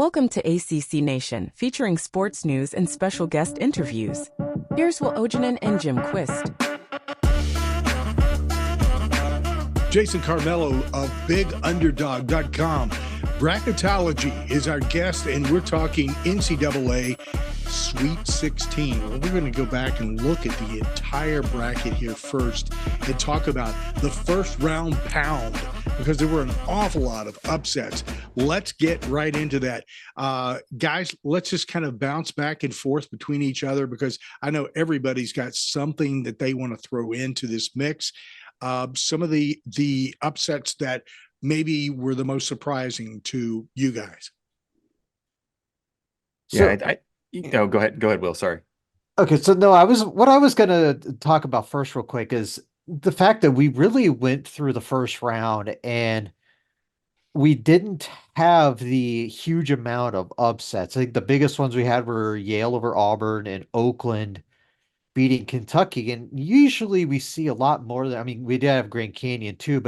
Welcome to ACC Nation, featuring sports news and special guest interviews. Here's Will Ojanen and Jim Quist. Jason Carmelo of BigUnderdog.com. Bracketology is our guest, and we're talking NCAA Sweet 16. Well, we're going to go back and look at the entire bracket here first and talk about the first round pound, because there were an awful lot of upsets. Let's get right into that. Guys, let's just kind of bounce back and forth between each other, because I know everybody's got something that they want to throw into this mix. Some of the upsets that maybe were the most surprising to you guys. Go ahead, Will. Sorry. Okay, so no, what I was going to talk about first real quick is the fact that we really went through the first round and we didn't have the huge amount of upsets. I think the biggest ones we had were Yale over Auburn and Oakland beating Kentucky. And usually we see a lot more than, I mean, we did have Grand Canyon too,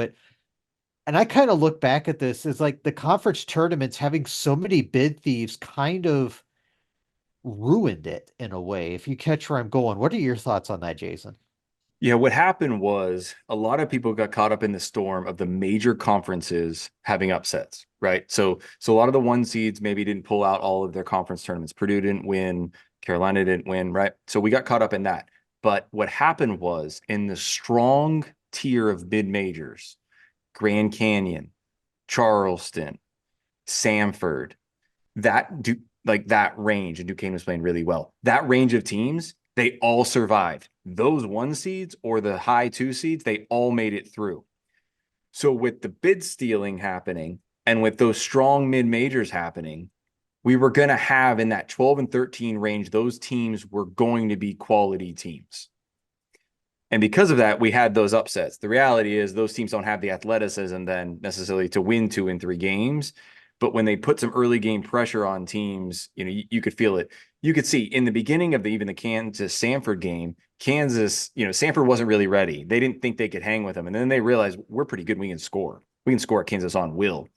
and I kind of look back at this as like the conference tournaments having so many bid thieves kind of ruined it in a way. If you catch where I'm going, what are your thoughts on that, Jason? Yeah, what happened was a lot of people got caught up in the storm of the major conferences having upsets, right? So a lot of the one seeds maybe didn't pull out all of their conference tournaments. Purdue didn't win, Carolina didn't win, right? So we got caught up in that. But what happened was in the strong tier of mid-majors, Grand Canyon, Charleston, Samford, that range, and Duquesne was playing really well. That range of teams, they all survived. Those one seeds or the high two seeds, they all made it through. So with the bid stealing happening and with those strong mid-majors happening, we were going to have in that 12 and 13 range, those teams were going to be quality teams. And because of that, we had those upsets. The reality is those teams don't have the athleticism then necessarily to win 2 and 3 games. But when they put some early game pressure on teams, you could feel it. You could see in the beginning of even the Kansas-Samford game, Samford wasn't really ready. They didn't think they could hang with them. And then they realized we're pretty good. We can score. We can score at Kansas on will.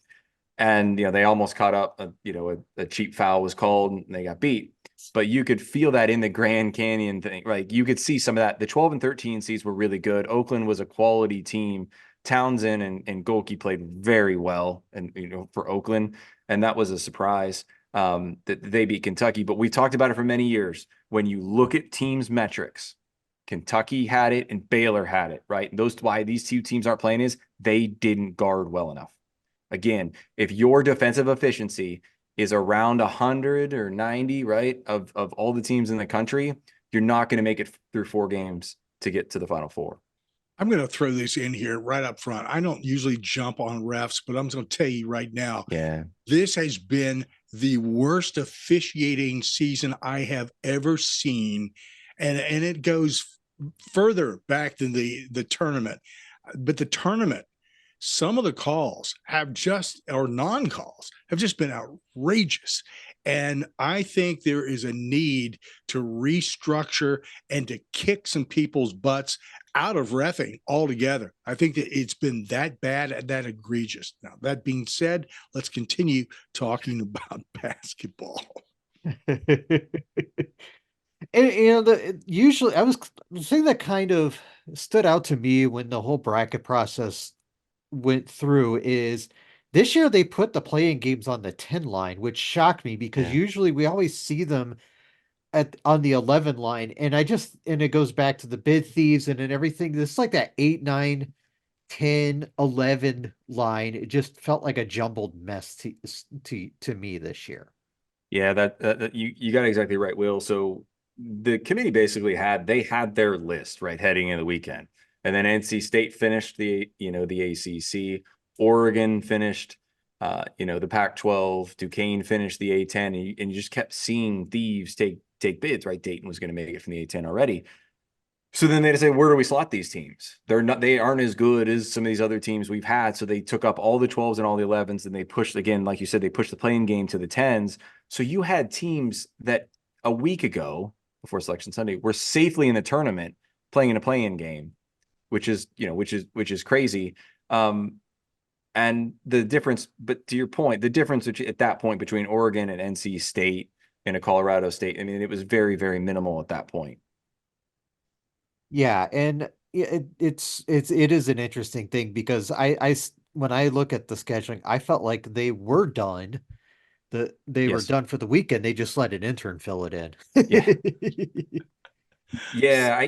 And, they almost caught up. A cheap foul was called and they got beat. But you could feel that in the Grand Canyon thing. Like you could see some of that. The 12 and 13 seeds were really good. Oakland was a quality team. Townsend and Golke played very well, and for Oakland, and that was a surprise that they beat Kentucky. But we talked about it for many years. When you look at teams' metrics, Kentucky had it and Baylor had it, right? And why these two teams aren't playing is they didn't guard well enough. Again, if your defensive efficiency is around 100 or 90, right, of all the teams in the country, you're not going to make it through 4 games to get to the Final Four. I'm going to throw this in here right up front. I don't usually jump on refs, but I'm going to tell you right now, this has been the worst officiating season I have ever seen. And it goes further back than the tournament. But the tournament, some of the calls non-calls have just been outrageous. And I think there is a need to restructure and to kick some people's butts out of reffing altogether. I think that it's been that bad and that egregious. Now, that being said, let's continue talking about basketball. And usually the thing that kind of stood out to me when the whole bracket process went through is this year they put the play-in games on the 10 line, which shocked me because usually we always see them on the 11 line. And it goes back to the bid thieves and everything. This is like that 8, 9, 10, 11 line. It just felt like a jumbled mess to me this year. Yeah, that you got it exactly right, Will. So the committee basically had their list right heading into the weekend. And then NC State finished the ACC, Oregon finished, the Pac-12, Duquesne finished the A-10, and you just kept seeing thieves take bids, right? Dayton was going to make it from the A-10 already. So then they say, where do we slot these teams? They aren't as good as some of these other teams we've had. So they took up all the 12s and all the 11s, and they pushed, again, like you said, they pushed the play-in game to the 10s. So you had teams that a week ago, before Selection Sunday, were safely in the tournament playing in a play-in game, which is crazy. And the difference, but to your point, the difference at that point between Oregon and NC State and a Colorado State, I mean, it was very, very minimal at that point. Yeah, and it is an interesting thing because when I look at the scheduling, I felt like they were done. They were Yes. done for the weekend. They just let an intern fill it in. Yeah. Yeah,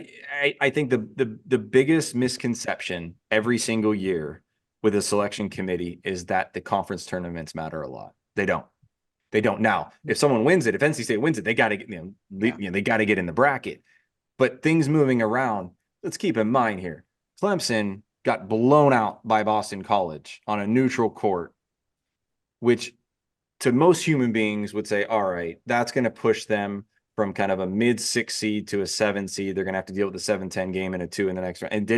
I think the biggest misconception every single year with a selection committee is that the conference tournaments matter a lot. They don't. They don't. Now, if someone wins it, if NC State wins it, they got to get, they got to get in the bracket. But things moving around, let's keep in mind here. Clemson got blown out by Boston College on a neutral court, which to most human beings would say, all right, that's going to push them from kind of a mid-6 seed to a 7 seed. They're going to have to deal with the 7-10 game and a 2 in the next round. And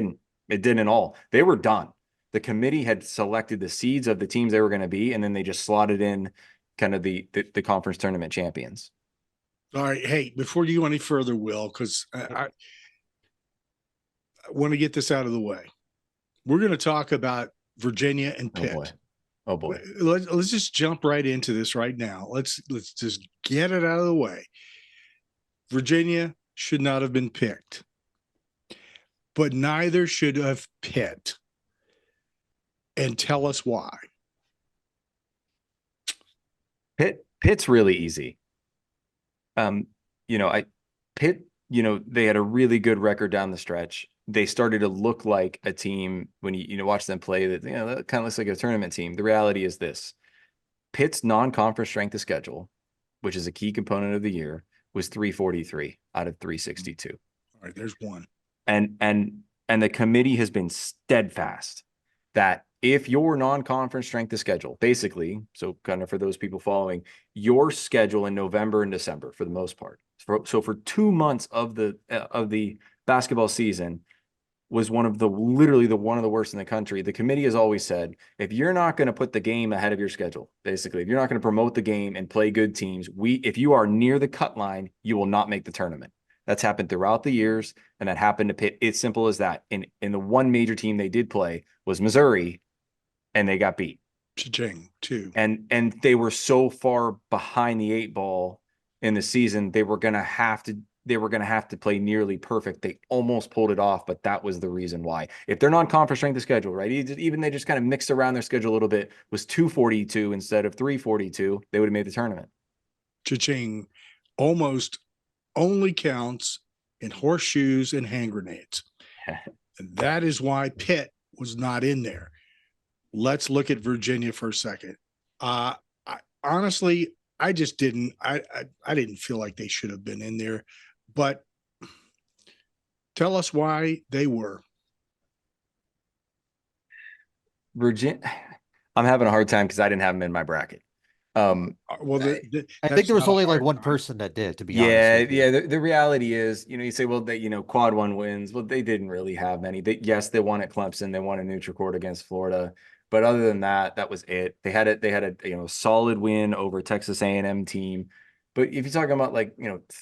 it didn't at all. They were done. The committee had selected the seeds of the teams they were going to be, and then they just slotted in kind of the conference tournament champions. All right. Hey, before you go any further, Will, because I want to get this out of the way. We're going to talk about Virginia and Pitt. Oh boy. Let's just jump right into this right now. Let's just get it out of the way. Virginia should not have been picked, but neither should have Pitt. And tell us why. Pitt's really easy. Pitt, they had a really good record down the stretch. They started to look like a team when you watch them play that, that kind of looks like a tournament team. The reality is this: Pitt's non-conference strength of schedule, which is a key component of the year, was 343 out of 362. All right, there's one. And the committee has been steadfast that if your non-conference strength of schedule, basically, so kind of for those people following, your schedule in November and December for the most part, so for 2 months of the basketball season was one of the worst in the country. The committee has always said, if you're not going to put the game ahead of your schedule, basically, if you're not going to promote the game and play good teams, if you are near the cut line, you will not make the tournament. That's happened throughout the years, and that happened to Pitt. It's simple as that. In the one major team they did play was Missouri, and they got beat. Cha-ching, too. And they were so far behind the 8 ball in the season, they were going to have to play nearly perfect. They almost pulled it off, but that was the reason why. If they're non-conference strength of schedule, right? Even they just kind of mixed around their schedule a little bit, was 242 instead of 342, they would have made the tournament. Cha-ching almost only counts in horseshoes and hand grenades. And that is why Pitt was not in there. Let's look at Virginia for a second. Honestly, I just didn't. I didn't feel like they should have been in there. But tell us why they were. Virginia, I'm having a hard time because I didn't have them in my bracket. Well, I think there was only like one person that did, to be honest. Yeah. The reality is, you say, well, they, quad one wins. Well, they didn't really have many. Yes, they won at Clemson. They won a neutral court against Florida. But other than that, that was it. They had a solid win over Texas A&M team. But if you're talking about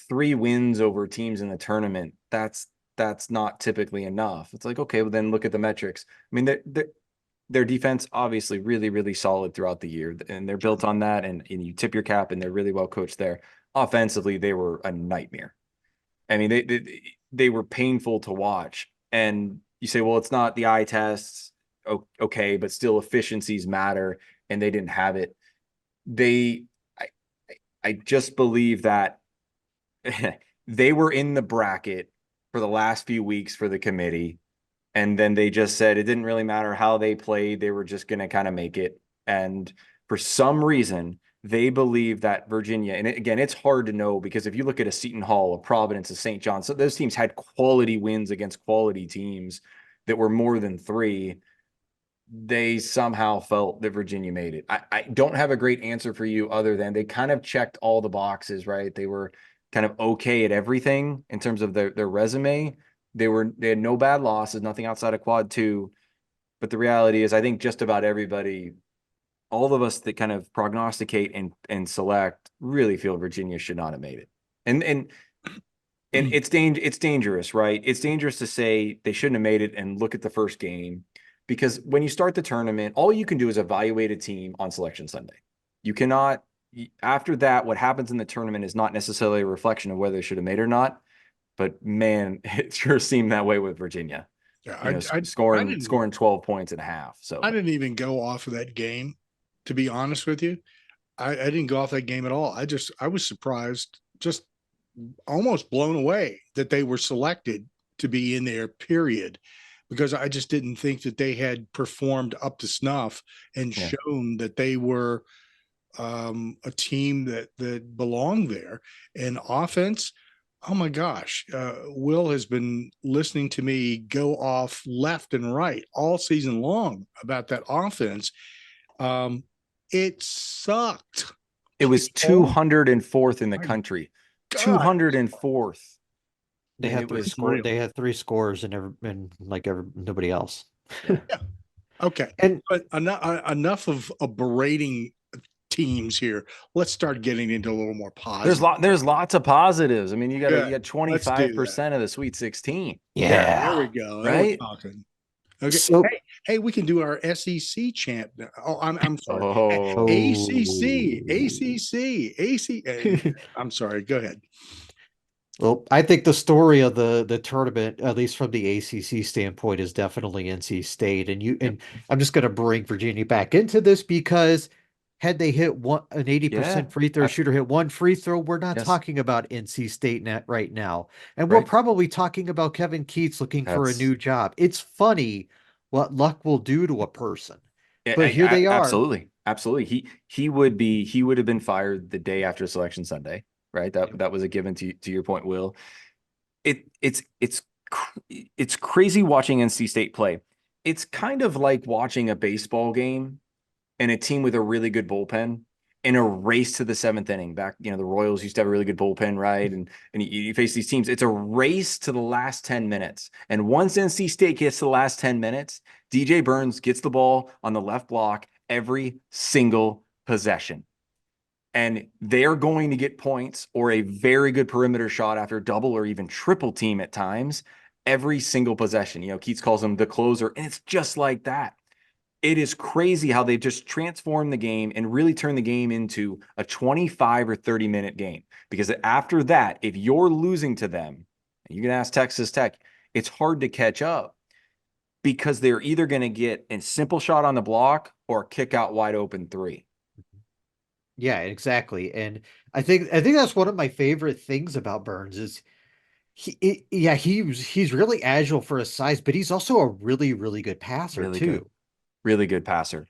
3 wins over teams in the tournament, that's not typically enough. It's like, okay, well then look at the metrics. I mean, their defense obviously really, really solid throughout the year, and they're built on that. And you tip your cap, and they're really well coached there. Offensively, they were a nightmare. I mean, they were painful to watch. And you say, well, it's not the eye tests. Okay, but still efficiencies matter, and they didn't have it. I just believe that they were in the bracket for the last few weeks for the committee, and then they just said it didn't really matter how they played. They were just going to kind of make it. And for some reason, they believe that Virginia, and again, it's hard to know because if you look at a Seton Hall, a Providence, a St. John, so those teams had quality wins against quality teams that were more than 3. They somehow felt that Virginia made it. I don't have a great answer for you other than they kind of checked all the boxes, right? They were kind of okay at everything in terms of their resume. They had no bad losses, nothing outside of quad 2. But the reality is, I think just about everybody, all of us that kind of prognosticate and select, really feel Virginia should not have made it. And it's dangerous, right? It's dangerous to say they shouldn't have made it and look at the first game. because when you start the tournament, all you can do is evaluate a team on Selection Sunday. You cannot, after that, what happens in the tournament is not necessarily a reflection of whether they should have made or not. But man, it sure seemed that way with Virginia. Yeah, scoring 12 points and a half. So I didn't even go off of that game, to be honest with you. I didn't go off that game at all. I was surprised, just almost blown away that they were selected to be in there, period, because I just didn't think that they had performed up to snuff and shown that they were a team that belonged there. And offense, oh my gosh, Will has been listening to me go off left and right all season long about that offense. It sucked. It was 204th in the country. God. 204th. They had three scores and nobody else. Yeah. Okay. But enough of berating teams here. Let's start getting into a little more positive. There's lots of positives. I mean, you got 25% of the Sweet 16. Yeah. There we go. Right. Okay. So, hey, we can do our SEC chant. Oh, I'm sorry. ACC. I'm sorry. Go ahead. Well, I think the story of the tournament, at least from the ACC standpoint, is definitely NC State. And I'm just going to bring Virginia back into this because had they hit an 80% free throw shooter hit one free throw, we're not talking about NC State right now. And we're probably talking about Kevin Keatts looking for a new job. It's funny what luck will do to a person. But here they are. Absolutely. He would have been fired the day after Selection Sunday, right? That was a given to your point, Will. It's crazy watching NC State play. It's kind of like watching a baseball game and a team with a really good bullpen in a race to the seventh inning. Back, the Royals used to have a really good bullpen, right? And you face these teams. It's a race to the last 10 minutes. And once NC State gets to the last 10 minutes, DJ Burns gets the ball on the left block every single possession. And they're going to get points or a very good perimeter shot after double or even triple team at times every single possession. Keatts calls him the closer, and it's just like that. It is crazy how they've just transformed the game and really turned the game into a 25 or 30-minute game. Because after that, if you're losing to them, and you can ask Texas Tech, it's hard to catch up because they're either going to get a simple shot on the block or kick out wide open three. Yeah, exactly. And I think that's one of my favorite things about Burns is he's really agile for his size, but he's also a really, really good passer too. Really good passer.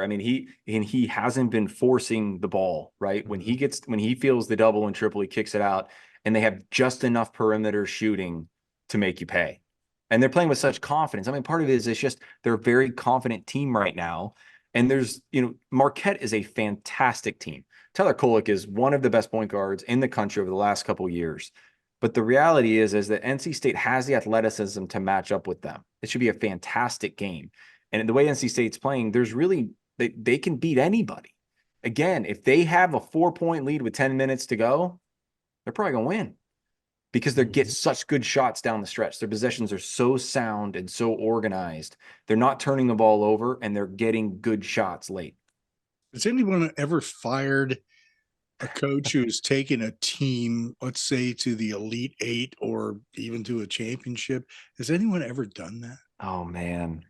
I mean, he hasn't been forcing the ball, right? When he feels the double and triple, he kicks it out, and they have just enough perimeter shooting to make you pay. And they're playing with such confidence. I mean, part of it is it's just they're a very confident team right now. And there's, Marquette is a fantastic team. Tyler Kolek is one of the best point guards in the country over the last couple of years. But the reality is that NC State has the athleticism to match up with them. It should be a fantastic game. And the way NC State's playing, there's really, they can beat anybody. Again, if they have a 4-point lead with 10 minutes to go, they're probably going to win because they get such good shots down the stretch. Their possessions are so sound and so organized. They're not turning the ball over, and they're getting good shots late. Has anyone ever fired a coach who's taken a team, let's say, to the Elite Eight or even to a championship? Has anyone ever done that? Oh, man.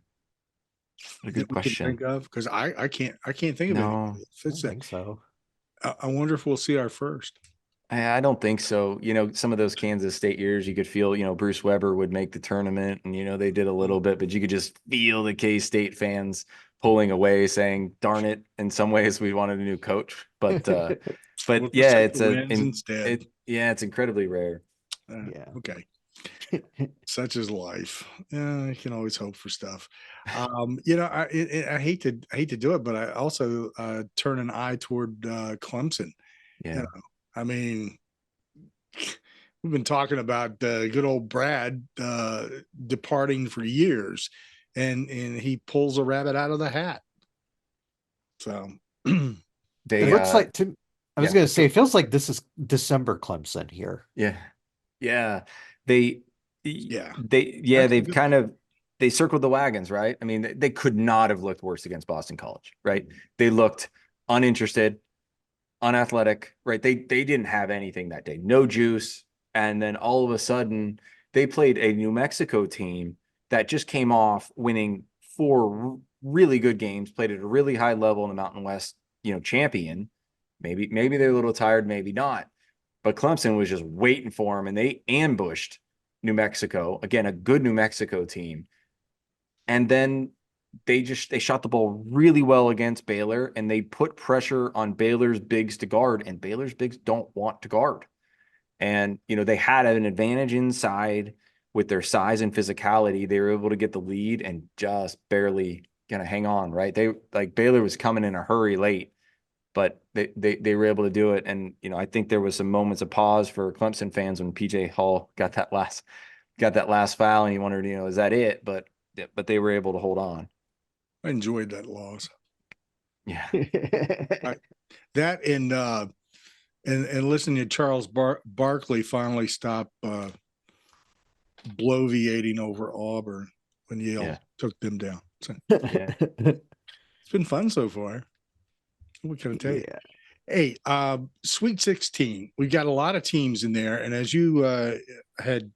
What a good question. Think of, because I can't think of it. I don't think so. I wonder if we'll see our first. I don't think so. Some of those Kansas State years, you could feel, Bruce Weber would make the tournament, and they did a little bit, but you could just feel the K-State fans pulling away, saying, "Darn it!" In some ways, we wanted a new coach, but yeah, it's incredibly rare. Okay. Such is life. Yeah, you can always hope for stuff. I hate to do it, but I also turn an eye toward Clemson. Yeah. I mean, we've been talking about good old Brad departing for years, and he pulls a rabbit out of the hat. So it looks like I was going to say, it feels like this is December Clemson here. Yeah. They've kind of they circled the wagons, right? I mean, they could not have looked worse against Boston College, right? They looked uninterested, unathletic, right? They didn't have anything that day, no juice. And then all of a sudden, they played a New Mexico team that just came off winning 4 really good games, played at a really high level in the Mountain West, champion. Maybe they're a little tired, maybe not. But Clemson was just waiting for them, and they ambushed New Mexico. Again, a good New Mexico team. And then they shot the ball really well against Baylor, and they put pressure on Baylor's bigs to guard, and Baylor's bigs don't want to guard. And, they had an advantage inside with their size and physicality. They were able to get the lead and just barely kind of hang on, right? Baylor was coming in a hurry late, but they were able to do it. And, I think there was some moments of pause for Clemson fans when PJ Hall got that last foul, and you wondered, is that it? But they were able to hold on. I enjoyed that loss. Yeah. That and listening to Charles Barkley finally stop bloviating over Auburn when Yale took them down. So, it's been fun so far. What can I tell you? Hey, Sweet 16. We got a lot of teams in there, and as you had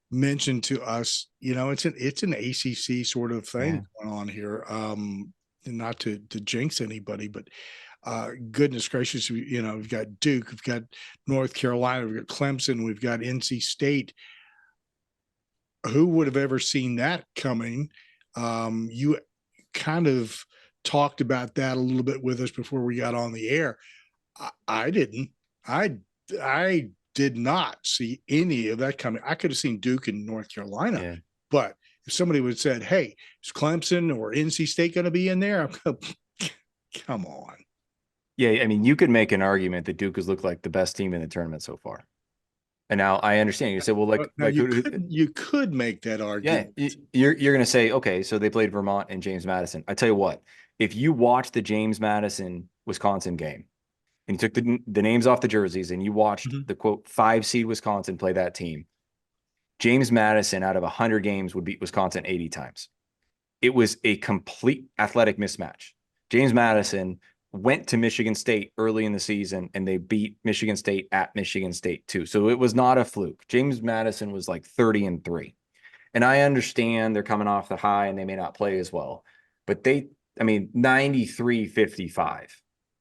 mentioned to us, it's an ACC sort of thing going on here. Not to jinx anybody, but goodness gracious, we've got Duke, we've got North Carolina, we've got Clemson, we've got NC State. Who would have ever seen that coming? You kind of talked about that a little bit with us before we got on the air. I didn't. I did not see any of that coming. I could have seen Duke and North Carolina, but if somebody would have said, "Hey, is Clemson or NC State going to be in there?" I'm going, come on. Yeah, I mean, you could make an argument that Duke has looked like the best team in the tournament so far. And now I understand. You say, well, you could make that argument. Yeah, you're going to say, okay, so they played Vermont and James Madison. I tell you what, if you watch the James Madison Wisconsin game and you took the names off the jerseys and you watched the quote 5 seed Wisconsin play that team, James Madison out of 100 games would beat Wisconsin 80 times. It was a complete athletic mismatch. James Madison went to Michigan State early in the season, and they beat Michigan State at Michigan State too. So it was not a fluke. James Madison was like 30-3. And I understand they're coming off the high and they may not play as well, but 93-55.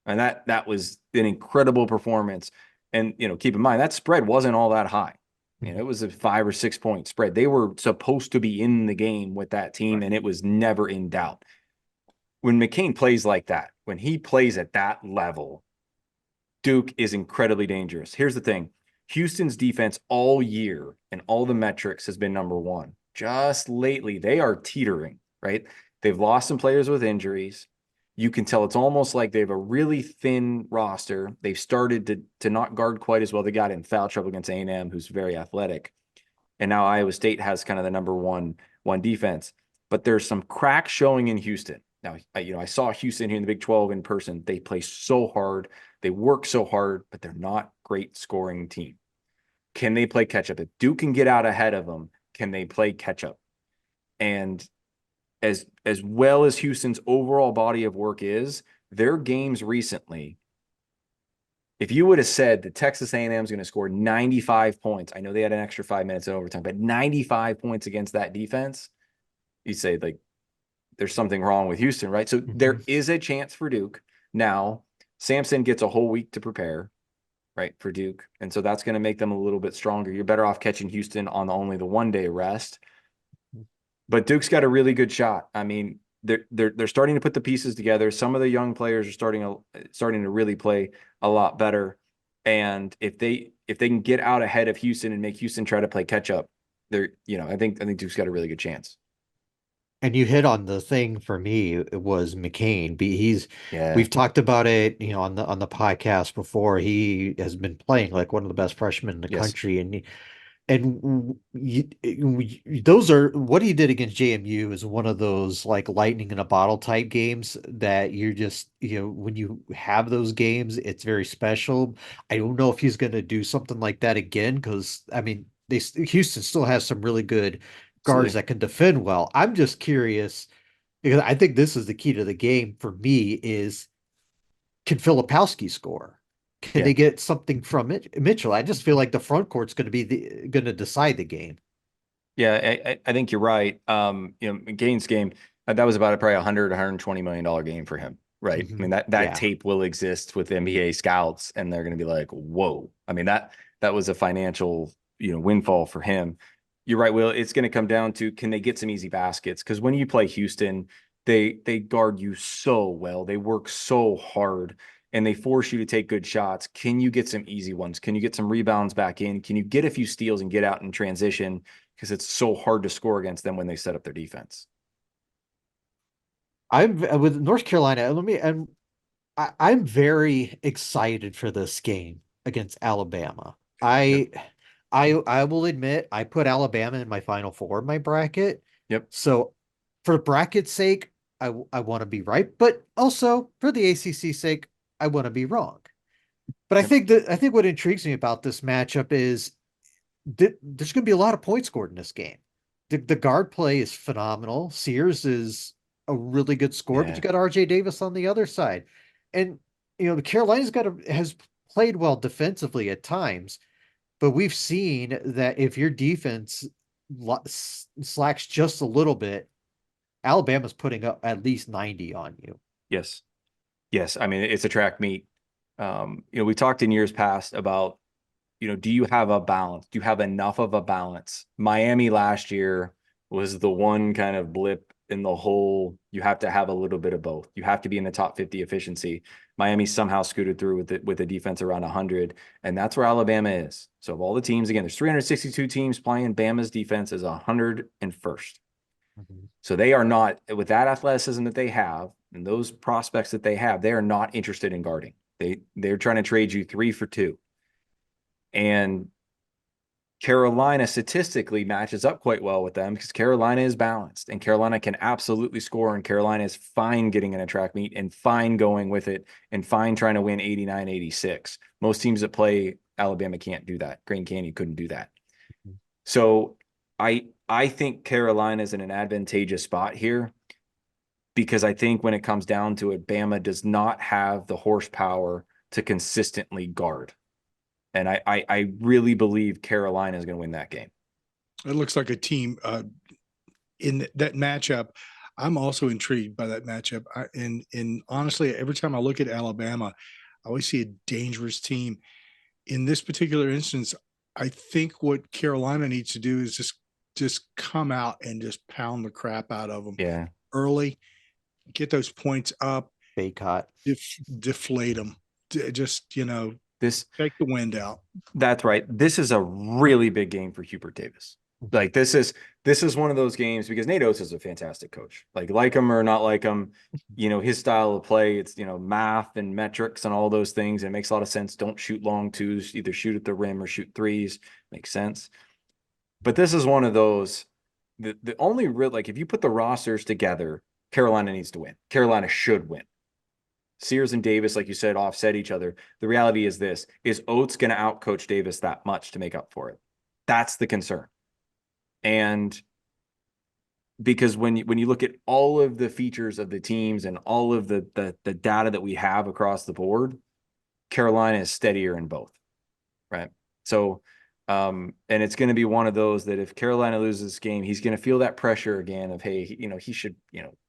And that was an incredible performance. And, keep in mind that spread wasn't all that high. It was a 5 or 6 point spread. They were supposed to be in the game with that team, and it was never in doubt. When McCain plays like that, when he plays at that level, Duke is incredibly dangerous. Here's the thing. Houston's defense all year and all the metrics has been number one. Just lately, they are teetering, right? They've lost some players with injuries. You can tell it's almost like they have a really thin roster. They've started to not guard quite as well. They got in foul trouble against A&M, who's very athletic. And now Iowa State has kind of the number one defense. But there's some cracks showing in Houston. Now, I saw Houston here in the Big 12 in person. They play so hard. They work so hard, but they're not great scoring team. Can they play catch up? If Duke can get out ahead of them, can they play catch up? And as well as Houston's overall body of work is, their games recently, if you would have said that Texas A&M is going to score 95 points, I know they had an extra 5 minutes in overtime, but 95 points against that defense, you say there's something wrong with Houston, right? So there is a chance for Duke. Now, Sampson gets a whole week to prepare, right, for Duke. And so that's going to make them a little bit stronger. You're better off catching Houston on only the 1 day rest. But Duke's got a really good shot. I mean, they're starting to put the pieces together. Some of the young players are starting to really play a lot better. And if they can get out ahead of Houston and make Houston try to play catch up, I think Duke's got a really good chance. And you hit on the thing for me. It was McCain. We've talked about it, on the podcast before. He has been playing like one of the best freshmen in the country, and those are what he did against JMU is one of those like lightning in a bottle type games that you're just, when you have those games, it's very special. I don't know if he's going to do something like that again because I mean, Houston still has some really good guards that can defend well. I'm just curious because I think this is the key to the game for me is can Filipowski score? Can they get something from Mitchell? I just feel like the front court's going to be going to decide the game. Yeah, I think you're right. Gaines' game, that was about probably $120 million game for him, right? I mean, that tape will exist with NBA scouts, and they're going to be like, whoa. I mean, that was a financial, windfall for him. You're right, Will. It's going to come down to, can they get some easy baskets? Because when you play Houston, they guard you so well. They work so hard, and they force you to take good shots. Can you get some easy ones? Can you get some rebounds back in? Can you get a few steals and get out in transition? Because it's so hard to score against them when they set up their defense. I'm with North Carolina. I'm very excited for this game against Alabama. I will admit I put Alabama in my Final Four in my bracket. Yep. So for bracket's sake, I want to be right, but also for the ACC's sake, I want to be wrong. But I think what intrigues me about this matchup is there's going to be a lot of points scored in this game. The guard play is phenomenal. Sears is a really good scorer, but you got RJ Davis on the other side. And the Carolina's has played well defensively at times, but we've seen that if your defense slacks just a little bit, Alabama's putting up at least 90 on you. Yes. I mean, it's a track meet. We talked in years past about, do you have a balance? Do you have enough of a balance? Miami last year was the one kind of blip in the whole, you have to have a little bit of both. You have to be in the top 50 efficiency. Miami somehow scooted through with a defense around 100, and that's where Alabama is. So of all the teams, again, there's 362 teams playing. Bama's defense is 101st. Mm-hmm. So they are not, with that athleticism that they have and those prospects that they have, they are not interested in guarding. They're trying to trade you 3 for 2. And Carolina statistically matches up quite well with them because Carolina is balanced and Carolina can absolutely score, and Carolina is fine getting in a track meet and fine going with it and fine trying to win 89-86. Most teams that play Alabama can't do that. Grand Canyon couldn't do that. Mm-hmm. So I think Carolina is in an advantageous spot here because I think when it comes down to it, Bama does not have the horsepower to consistently guard. And I really believe Carolina is going to win that game. It looks like a team in that matchup. I'm also intrigued by that matchup. And honestly, every time I look at Alabama, I always see a dangerous team. In this particular instance, I think what Carolina needs to do is just come out and just pound the crap out of them. Yeah. Early, get those points up. Baycott. Deflate them. Just, this take the wind out. That's right. This is a really big game for Hubert Davis. Like this is one of those games because Nate Oates is a fantastic coach. Like him or not like him, his style of play, it's math and metrics and all those things. And it makes a lot of sense. Don't shoot long twos, either shoot at the rim or shoot threes. Makes sense. But this is one of those. The only real, if you put the rosters together, Carolina needs to win. Carolina should win. Sears and Davis, like you said, offset each other. The reality is this: is Oates going to outcoach Davis that much to make up for it? That's the concern. And because when you look at all of the features of the teams and all of the data that we have across the board, Carolina is steadier in both, right? So, and it's going to be one of those that if Carolina loses this game, he's going to feel that pressure again of, hey, he should,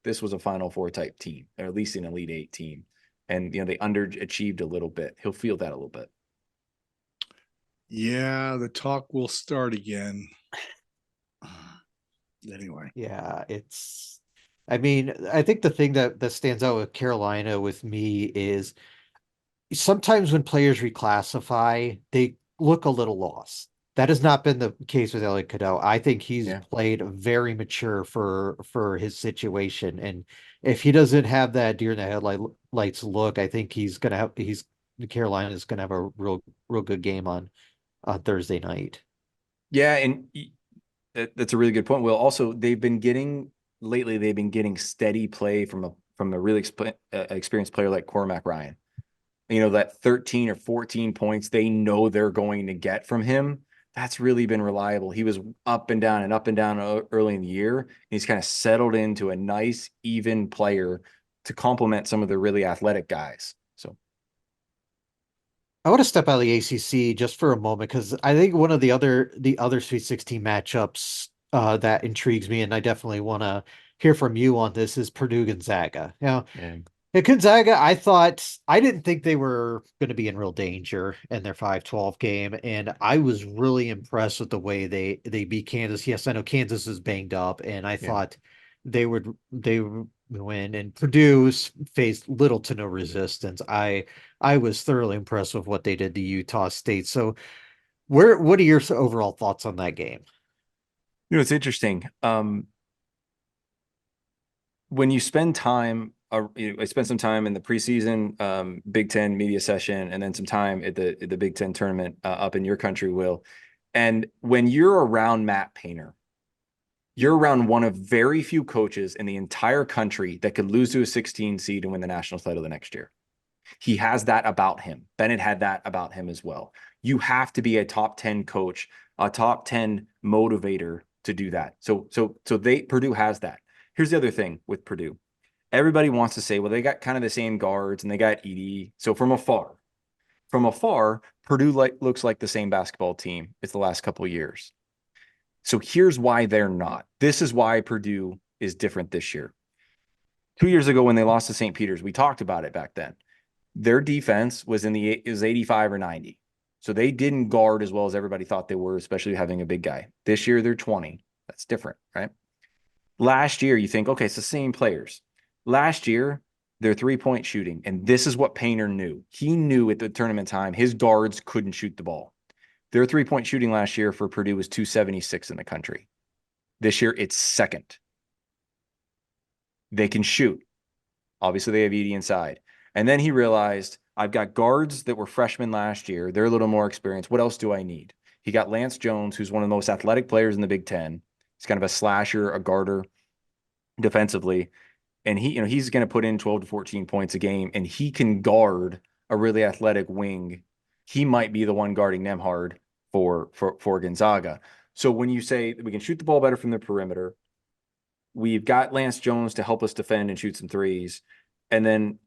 this was a Final Four type team, or at least an Elite Eight team. And, they underachieved a little bit. He'll feel that a little bit. Yeah, the talk will start again. Anyway. Yeah, I think the thing that stands out with Carolina with me is sometimes when players reclassify, they look a little lost. That has not been the case with Elliot Cadeau. I think he's played very mature for his situation. And if he doesn't have that deer in the headlights look, I think Carolina is gonna have a real good game on Thursday night. Yeah, and that's a really good point. Will, also they've been getting steady play from a really experienced player like Cormac Ryan. That 13 or 14 points they know they're going to get from him. that's really been reliable. He was up and down early in the year. He's kind of settled into a nice, even player to complement some of the really athletic guys. So I want to step out of the ACC just for a moment because I think one of the other Sweet 16 matchups that intrigues me, and I definitely want to hear from you on this, is Purdue Gonzaga. Now, yeah. at Gonzaga, I didn't think they were going to be in real danger in their 5-12 game, and I was really impressed with the way they beat Kansas. Yes, I know Kansas is banged up, and I Yeah. thought they would win, and Purdue's faced little to no resistance. I was thoroughly impressed with what they did to Utah State. So, what are your overall thoughts on that game? It's interesting. When you spend time, I spent some time in the preseason Big Ten media session, and then some time at the Big Ten tournament up in your country, Will. And when you're around Matt Painter, you're around one of very few coaches in the entire country that could lose to a 16 seed and win the national title the next year. He has that about him. Bennett had that about him as well. You have to be a top 10 coach, a top 10 motivator to do that. So Purdue has that. Here's the other thing with Purdue. Everybody wants to say, well, they got kind of the same guards and they got Edie. So from afar, Purdue looks like the same basketball team as the last couple of years. So here's why they're not. This is why Purdue is different this year. 2 years ago when they lost to St. Peter's, we talked about it back then. Their defense was 85 or 90. So they didn't guard as well as everybody thought they were, especially having a big guy. This year they're 20. That's different, right? Last year you think, okay, it's the same players. Last year their 3-point shooting, and this is what Painter knew. He knew at the tournament time his guards couldn't shoot the ball. Their 3-point shooting last year for Purdue was 276 in the country. This year it's second. They can shoot. Obviously they have Edie inside. And then he realized, I've got guards that were freshmen last year. They're a little more experienced. What else do I need? He got Lance Jones, who's one of the most athletic players in the Big Ten. He's kind of a slasher, a guarder defensively. And he's going to put in 12 to 14 points a game, and he can guard a really athletic wing. He might be the one guarding Nemhard for Gonzaga. So when you say we can shoot the ball better from the perimeter, we've got Lance Jones to help us defend and shoot some threes. And then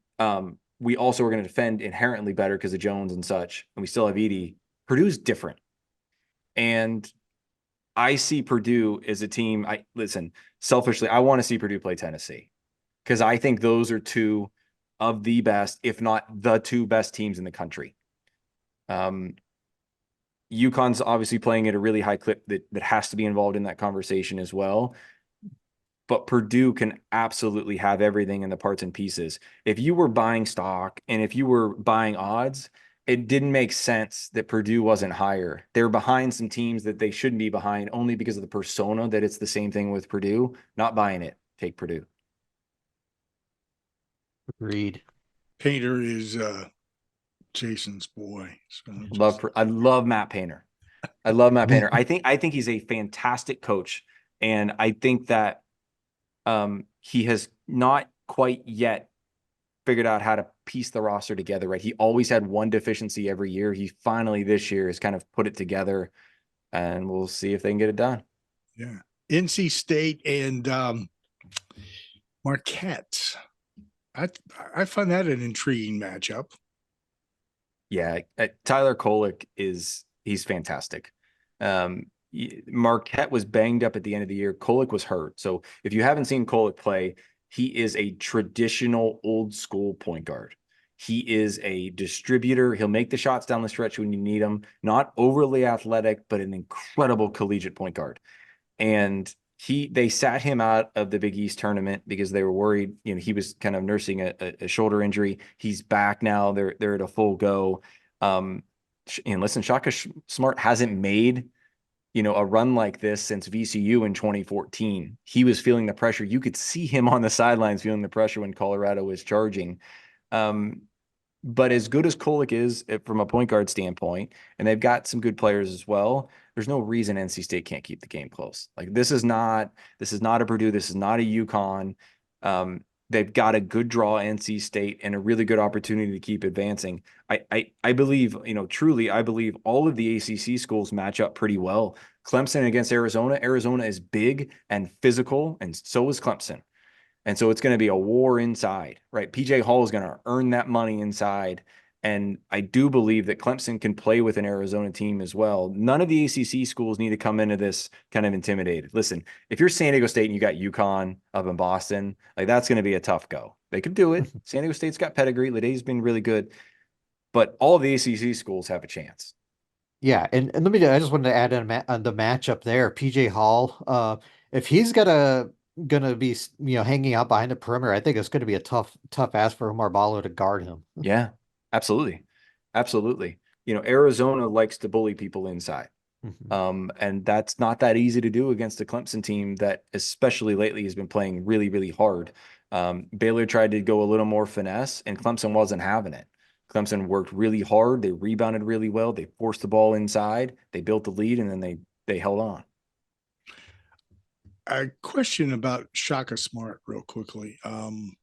we also are going to defend inherently better because of Jones and such. And we still have Edie. Purdue's different. And I see Purdue as a team. Selfishly, I want to see Purdue play Tennessee because I think those are two of the best, if not the two best teams in the country. UConn's obviously playing at a really high clip that has to be involved in that conversation as well. But Purdue can absolutely have everything in the parts and pieces. If you were buying stock and if you were buying odds, it didn't make sense that Purdue wasn't higher. They're behind some teams that they shouldn't be behind only because of the persona that it's the same thing with Purdue. Not buying it. Take Purdue. Agreed. Painter is Jason's boy. I love Matt Painter. I love Matt Painter. I think he's a fantastic coach. And I think that he has not quite yet figured out how to piece the roster together, right? He always had one deficiency every year. He finally this year has kind of put it together, and we'll see if they can get it done. Yeah. NC State and Marquette. I find that an intriguing matchup. Yeah. Tyler Kolek he's fantastic. Marquette was banged up at the end of the year. Kolek was hurt. So if you haven't seen Kolek play, he is a traditional old school point guard. He is a distributor. He'll make the shots down the stretch when you need them. Not overly athletic, but an incredible collegiate point guard. And they sat him out of the Big East tournament because they were worried. He was kind of nursing a shoulder injury. He's back now. They're at a full go. And listen, Shaka Smart hasn't made a run like this since VCU in 2014. He was feeling the pressure. You could see him on the sidelines feeling the pressure when Colorado was charging. But as good as Kolek is from a point guard standpoint, and they've got some good players as well, there's no reason NC State can't keep the game close. Like this is not a Purdue. This is not a UConn. They've got a good draw, NC State, and a really good opportunity to keep advancing. I believe, truly, I believe all of the ACC schools match up pretty well. Clemson against Arizona. Arizona is big and physical, and so is Clemson. And so it's going to be a war inside, right? PJ Hall is going to earn that money inside. And I do believe that Clemson can play with an Arizona team as well. None of the ACC schools need to come into this kind of intimidated. Listen, if you're San Diego State and you got UConn up in Boston, like that's going to be a tough go. They could do it. San Diego State's got pedigree. Leday's been really good. But all of the ACC schools have a chance. Yeah, and I just wanted to add in on the matchup there. PJ Hall, if he's gonna be hanging out behind the perimeter, I think it's gonna be a tough ask for Omar Ballo to guard him. Yeah, absolutely. Absolutely. Arizona likes to bully people inside. And that's not that easy to do against a Clemson team that, especially lately, has been playing really, really hard. Baylor tried to go a little more finesse, and Clemson wasn't having it. Clemson worked really hard. They rebounded really well. They forced the ball inside. They built the lead, and then they held on. A question about Shaka Smart real quickly. Do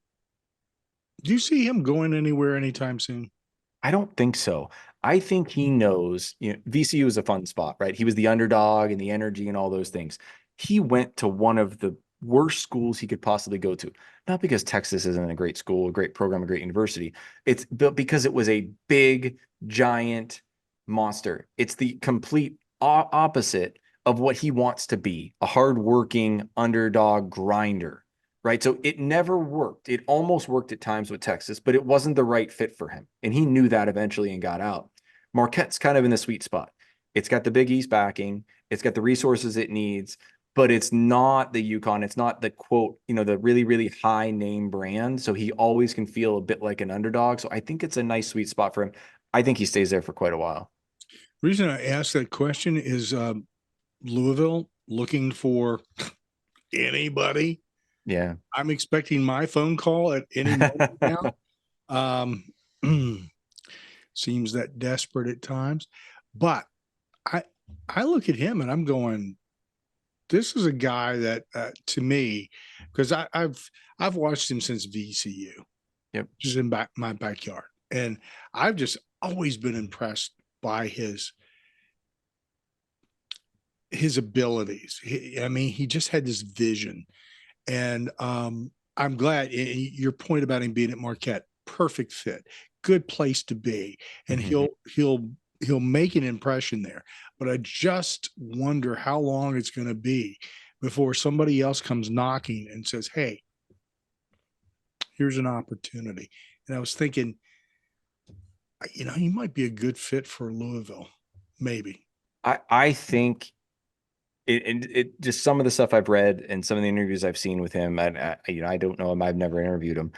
you see him going anywhere anytime soon? I don't think so. I think he knows, VCU is a fun spot, right? He was the underdog and the energy and all those things. He went to one of the worst schools he could possibly go to. Not because Texas isn't a great school, a great program, a great university. It's because it was a big, giant monster. It's the complete opposite of what he wants to be, a hardworking underdog grinder, right? So it never worked. It almost worked at times with Texas, but it wasn't the right fit for him. And he knew that eventually and got out. Marquette's kind of in the sweet spot. It's got the Big East backing. It's got the resources it needs, but it's not the UConn. It's not the quote, the really, really high name brand. So he always can feel a bit like an underdog. So I think it's a nice sweet spot for him. I think he stays there for quite a while. The reason I asked that question is Louisville looking for anybody. Yeah. I'm expecting my phone call at any moment now. Seems that desperate at times. But I look at him and I'm going, this is a guy that to me, because I've watched him since VCU. Yep. Just in my backyard. And I've just always been impressed by his abilities. He just had this vision. And I'm glad your point about him being at Marquette, perfect fit, good place to be. And he'll make an impression there. But I just wonder how long it's going to be before somebody else comes knocking and says, hey, here's an opportunity. And I was thinking, he might be a good fit for Louisville, maybe. I think it just some of the stuff I've read and some of the interviews I've seen with him, I don't know him. I've never interviewed him.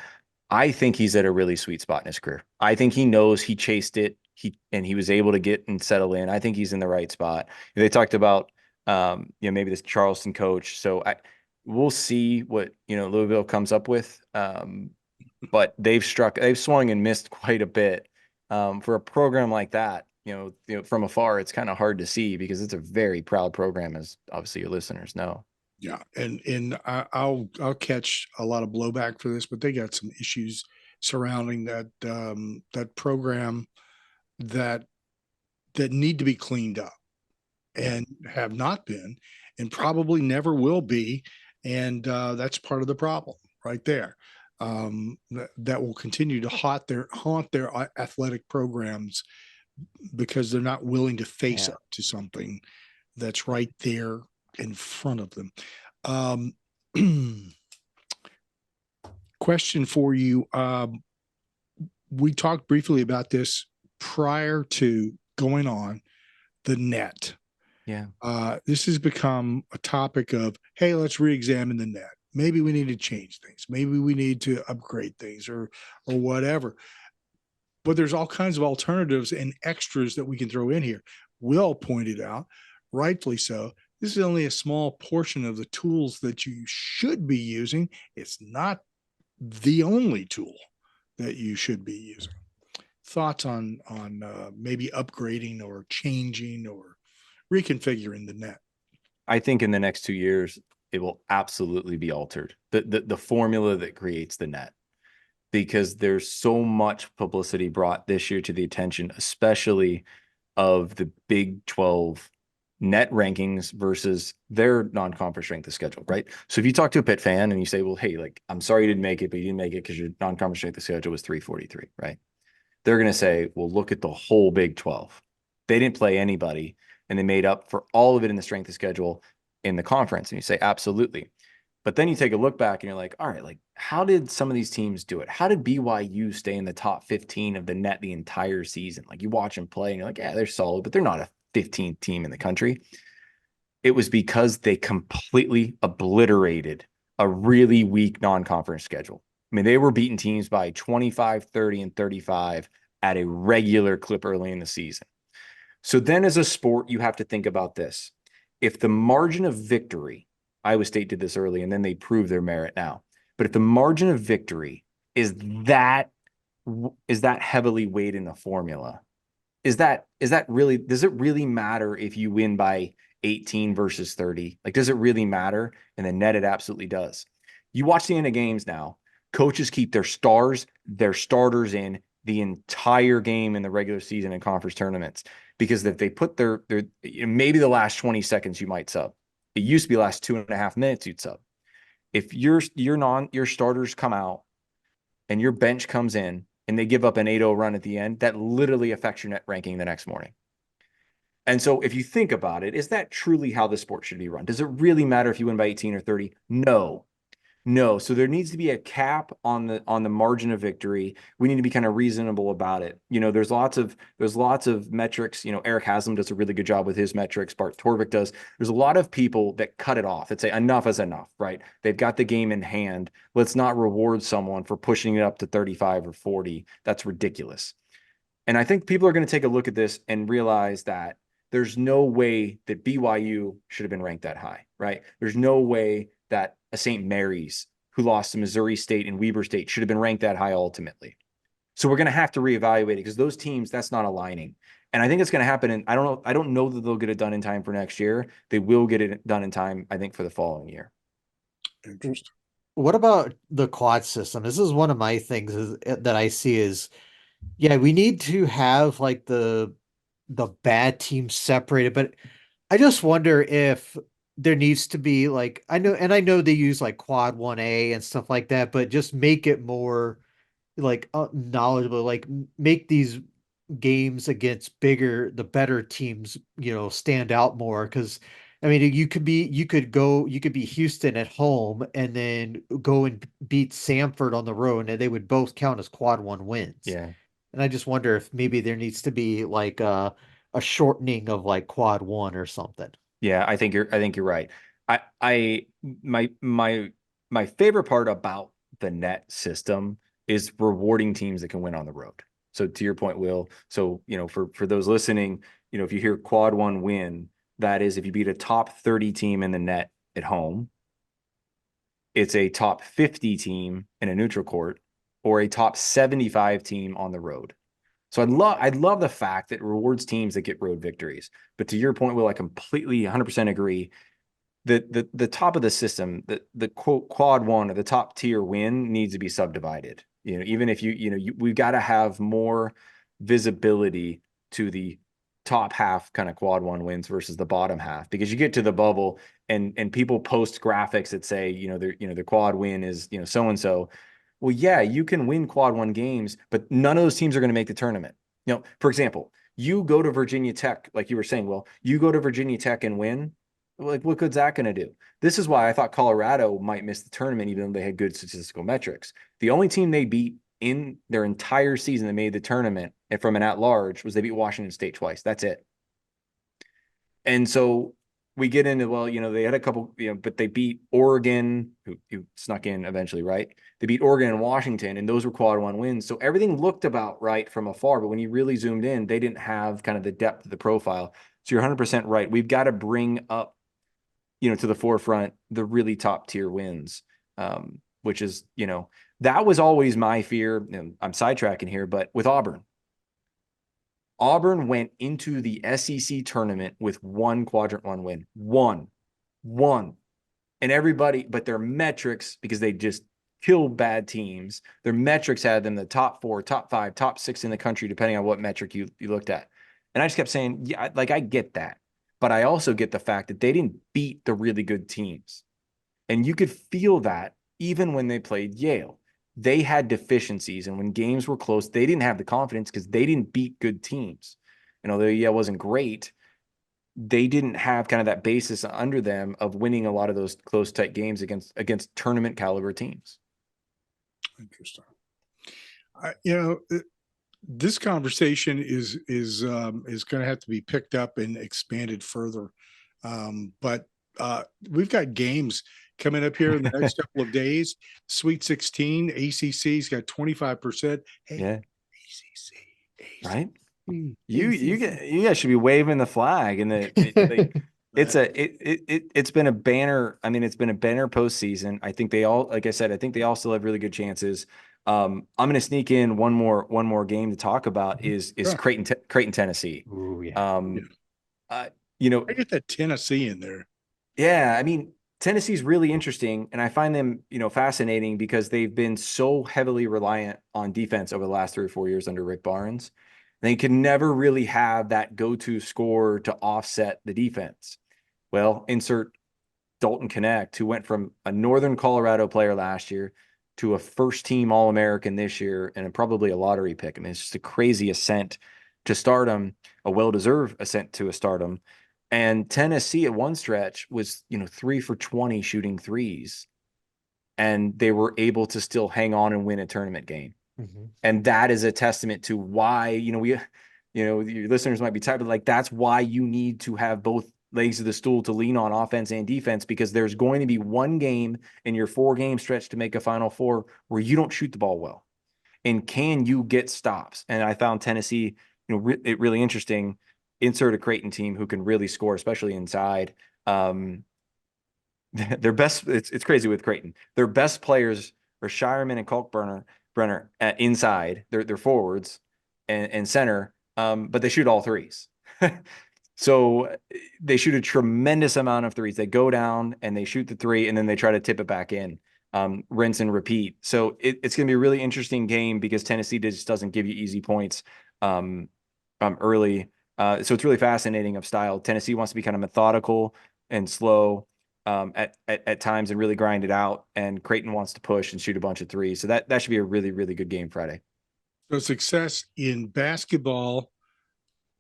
I think he's at a really sweet spot in his career. I think he knows he chased it. He was able to get and settle in. I think he's in the right spot. They talked about, maybe this Charleston coach. So we'll see what, Louisville comes up with. But they've swung and missed quite a bit. For a program like that, from afar, it's kind of hard to see because it's a very proud program, as obviously your listeners know. Yeah, and I'll catch a lot of blowback for this, but they got some issues surrounding that program that need to be cleaned up and have not been, and probably never will be, and that's part of the problem right there. That will continue to haunt their athletic programs because they're not willing to face up to something that's right there in front of them. Question for you. We talked briefly about this prior to going on the net. Yeah. This has become a topic of, hey, let's re-examine the net. Maybe we need to change things. Maybe we need to upgrade things or whatever. But there's all kinds of alternatives and extras that we can throw in here. Will pointed out, rightfully so, this is only a small portion of the tools that you should be using. It's not the only tool that you should be using. Thoughts on maybe upgrading or changing or reconfiguring the net? I think in the next 2 years, it will absolutely be altered. The formula that creates the net, because there's so much publicity brought this year to the attention, especially of the Big 12 net rankings versus their non-conference strength of schedule, right? So if you talk to a Pitt fan and you say, well, hey, like, I'm sorry you didn't make it, but you didn't make it because your non-conference strength of schedule was 343, right? They're going to say, well, look at the whole Big 12. They didn't play anybody, and they made up for all of it in the strength of schedule in the conference. And you say, absolutely. But then you take a look back and you're like, all right, like, how did some of these teams do it? How did BYU stay in the top 15 of the net the entire season? Like, you watch them play and you're like, yeah, they're solid, but they're not a 15th team in the country. It was because they completely obliterated a really weak non-conference schedule. I mean, they were beating teams by 25, 30, and 35 at a regular clip early in the season. So then as a sport, you have to think about this. If the margin of victory, Iowa State did this early and then they prove their merit now, but if the margin of victory is that heavily weighed in the formula, is that really, does it really matter if you win by 18 versus 30? Like, does it really matter? And the net, it absolutely does. You watch the end of games now, coaches keep their starters in the entire game in the regular season and conference tournaments, because if they put their maybe the last 20 seconds you might sub. It used to be last 2.5 minutes you'd sub. If your starters come out and your bench comes in and they give up an 8-0 run at the end, that literally affects your net ranking the next morning. And so if you think about it, is that truly how the sport should be run? Does it really matter if you win by 18 or 30? No. So there needs to be a cap on the margin of victory. We need to be kind of reasonable about it. You know, there's lots of metrics. You know, Eric Haslam does a really good job with his metrics. Bart Torvik does. There's a lot of people that cut it off, that say enough is enough, right? They've got the game in hand. Let's not reward someone for pushing it up to 35 or 40. That's ridiculous. And I think people are going to take a look at this and realize that there's no way that BYU should have been ranked that high, right? There's no way that a St. Mary's, who lost to Missouri State and Weber State, should have been ranked that high ultimately. So we're going to have to reevaluate it, because those teams, that's not aligning. And I think it's going to happen. And I don't know that they'll get it done in time for next year. They will get it done in time, I think, for the following year. Interesting. What about the quad system? This is one of my things that I see is, yeah, we need to have like the bad teams separated, but I just wonder if there needs to be like, I know they use like quad 1A and stuff like that, but just make it more like knowledgeable, like make these games against the better teams, stand out more. Because I mean, you could be Houston at home and then go and beat Samford on the road, and they would both count as quad 1 wins. Yeah. And I just wonder if maybe there needs to be like a shortening of like quad 1 or something. Yeah, I think you're right. My favorite part about the net system is rewarding teams that can win on the road. So to your point, Will, so, for those listening, if you hear quad 1 win, that is if you beat a top 30 team in the net at home, it's a top 50 team in a neutral court, or a top 75 team on the road. So I'd love the fact that it rewards teams that get road victories. But to your point, Will, I completely 100% agree that the top of the system, the quote quad 1 or the top tier win needs to be subdivided. Even if we've got to have more visibility to the top half kind of quad 1 wins versus the bottom half, because you get to the bubble and people post graphics that say, their quad win is, so and so. Well, yeah, you can win quad 1 games, but none of those teams are going to make the tournament. For example, you go to Virginia Tech, like you were saying, well, you go to Virginia Tech and win. Like, what good's that going to do? This is why I thought Colorado might miss the tournament, even though they had good statistical metrics. The only team they beat in their entire season that made the tournament, and from an at-large, was they beat Washington State twice. That's it. And so we get into, well, they had a couple, but they beat Oregon, who snuck in eventually, right? They beat Oregon and Washington, and those were quad 1 wins. So everything looked about right from afar, but when you really zoomed in, they didn't have kind of the depth of the profile. So you're 100% right. We've got to bring up, to the forefront, the really top tier wins, which is, that was always my fear. And I'm sidetracking here, but with Auburn went into the SEC tournament with 1 quadrant 1 win, one. and everybody, but their metrics, because they just kill bad teams, their metrics had them the top 4, top 5, top 6 in the country, depending on what metric you looked at. And I just kept saying, yeah, like I get that, but I also get the fact that they didn't beat the really good teams. And you could feel that even when they played Yale. They had deficiencies, and when games were close, they didn't have the confidence because they didn't beat good teams. And although Yale wasn't great, they didn't have kind of that basis under them of winning a lot of those close, tight games against tournament caliber teams. Interesting. This conversation is going to have to be picked up and expanded further. But we've got games coming up here in the next couple of days. Sweet 16, ACC's got 25%. Hey, yeah. ACC, right? You guys should be waving the flag, and it's been a banner. I mean, it's been a banner postseason. I think they all, like I said, I think they all still have really good chances. I'm going to sneak in one more game to talk about is Creighton, Tennessee. Ooh, yeah. I get that Tennessee in there. Yeah, I mean, Tennessee's really interesting, and I find them, fascinating because they've been so heavily reliant on defense over the last 3 or 4 years under Rick Barnes. They could never really have that go-to scorer to offset the defense. Well, insert Dalton Connect, who went from a Northern Colorado player last year to a first-team All-American this year and probably a lottery pick. I mean, it's just a crazy ascent to stardom, a well-deserved ascent to a stardom. And Tennessee at one stretch was, 3 for 20 shooting threes, and they were able to still hang on and win a tournament game. Mm-hmm. And that is a testament to why, your listeners might be tired, but like, that's why you need to have both legs of the stool to lean on offense and defense, because there's going to be one game in your 4-game stretch to make a Final Four where you don't shoot the ball well. And can you get stops? And I found Tennessee, it really interesting. Insert a Creighton team who can really score, especially inside. Their best, it's crazy with Creighton. Their best players are Shireman and Kalkbrenner inside. They're forwards and center, but they shoot all threes. So they shoot a tremendous amount of threes. They go down and they shoot the 3, and then they try to tip it back in, rinse and repeat. So it's going to be a really interesting game because Tennessee just doesn't give you easy points early. So it's really fascinating of style. Tennessee wants to be kind of methodical and slow at times and really grind it out. And Creighton wants to push and shoot a bunch of threes. So that should be a really, really good game Friday. So success in basketball,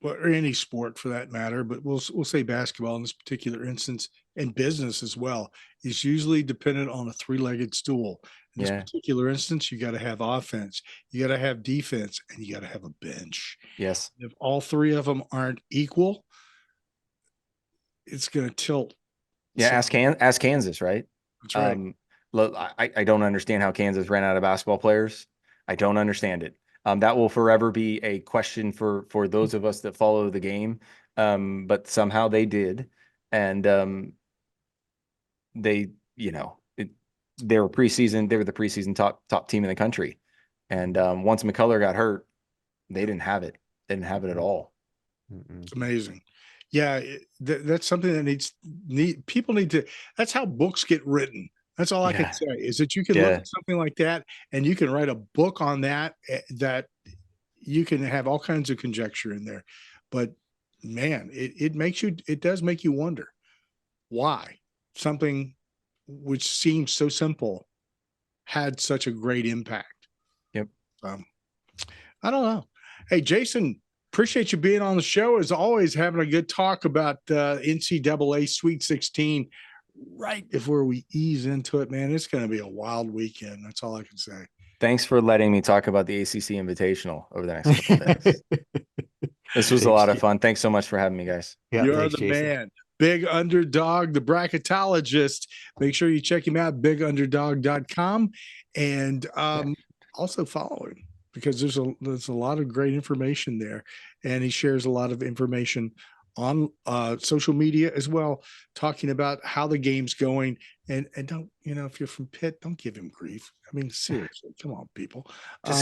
or any sport for that matter, but we'll say basketball in this particular instance, and business as well, is usually dependent on a 3-legged stool. In this particular instance, you got to have offense, you got to have defense, and you got to have a bench. Yes. If all 3 of them aren't equal, it's going to tilt. Yeah. So, ask Kansas, right? That's right. Look, I don't understand how Kansas ran out of basketball players. I don't understand it. That will forever be a question for those of us that follow the game. But somehow they did. And they were preseason. They were the preseason top team in the country. And once McCullough got hurt, they didn't have it. They didn't have it at all. It's amazing. Yeah, that's something that people need to. That's how books get written. That's all I can say is that you can look at something like that and you can write a book on that you can have all kinds of conjecture in there. But man, it does make you wonder why something which seems so simple had such a great impact. Yep. I don't know. Hey, Jason, appreciate you being on the show. As always, having a good talk about NCAA Sweet 16. Right before we ease into it, man, it's going to be a wild weekend. That's all I can say. Thanks for letting me talk about the ACC Invitational over the next couple of days. This was a lot of fun. Thanks so much for having me, guys. Yeah, you're the Jason. Man. Big Underdog, the bracketologist. Make sure you check him out, bigunderdog.com, and also follow him because there's a lot of great information there, and he shares a lot of information on social media as well, talking about how the game's going. And don't, if you're from Pitt, don't give him grief. I mean, seriously, come on, people. Just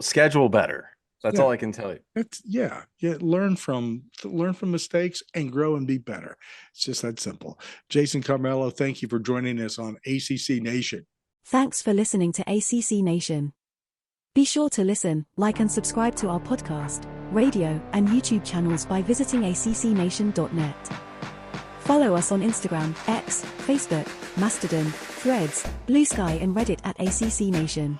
schedule better. That's all I can tell you. Yeah. Learn from mistakes and grow and be better. It's just that simple. Jason Carmelo, thank you for joining us on ACC Nation. Thanks for listening to ACC Nation. Be sure to listen, like and subscribe to our podcast, radio, and YouTube channels by visiting accnation.net. Follow us on Instagram, X, Facebook, Mastodon, Threads, Blue Sky and Reddit at ACC Nation.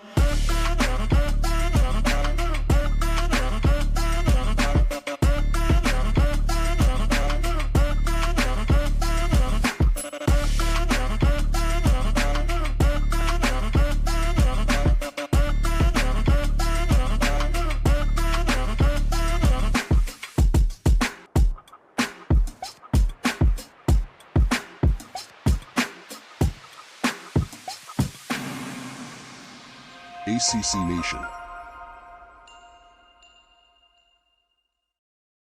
ACC Nation.